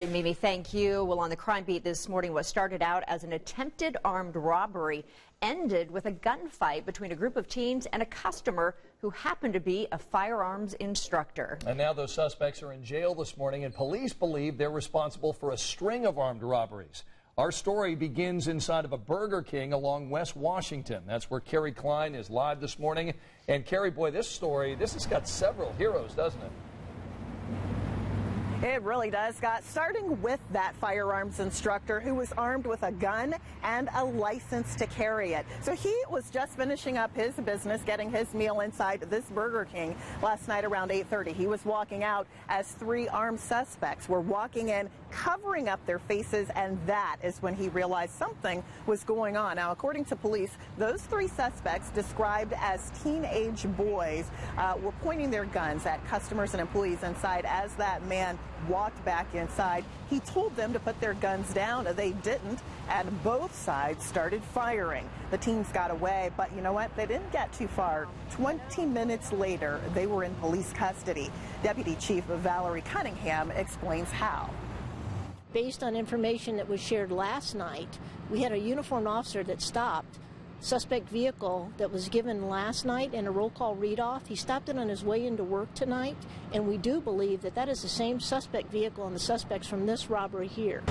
Mimi, thank you. Well, on the crime beat this morning, what started out as an attempted armed robbery ended with a gunfight between a group of teens and a customer who happened to be a firearms instructor. And now those suspects are in jail this morning, and police believe they're responsible for a string of armed robberies. Our story begins inside of a Burger King along West Washington. That's where Carrie Klein is live this morning. And Carrie, boy, this has got several heroes, doesn't it? It really does, Scott. Starting with that firearms instructor who was armed with a gun and a license to carry it. So he was just finishing up his business, getting his meal inside this Burger King last night around 8:30. He was walking out as three armed suspects were walking in, covering up their faces, and that is when he realized something was going on. Now, according to police, those three suspects, described as teenage boys, were pointing their guns at customers and employees inside as that man walked back inside. He told them to put their guns down. They didn't, and both sides started firing. The teens got away, but you know what? They didn't get too far. 20 minutes later, they were in police custody. Deputy Chief Valerie Cunningham explains how. Based on information that was shared last night, we had a uniformed officer that stopped suspect vehicle that was given last night in a roll call read-off. He stopped it on his way into work tonight, and we do believe that that is the same suspect vehicle and the suspects from this robbery here.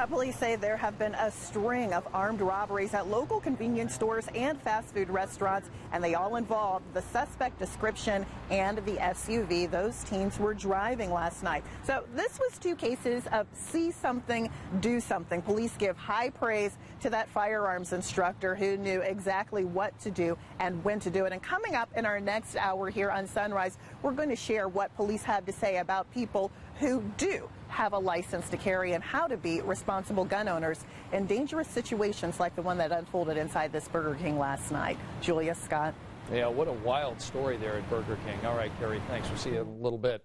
Police say there have been a string of armed robberies at local convenience stores and fast food restaurants, and they all involved the suspect description and the SUV those teens were driving last night. So this was two cases of see something, do something. Police give high praise to that firearms instructor who knew exactly what to do and when to do it. And coming up in our next hour here on Sunrise, we're going to share what police have to say about people who do have a license to carry and how to be responsible gun owners in dangerous situations like the one that unfolded inside this Burger King last night. Julia, Scott. Yeah, what a wild story there at Burger King. All right, Carrie, thanks. We'll see you in a little bit.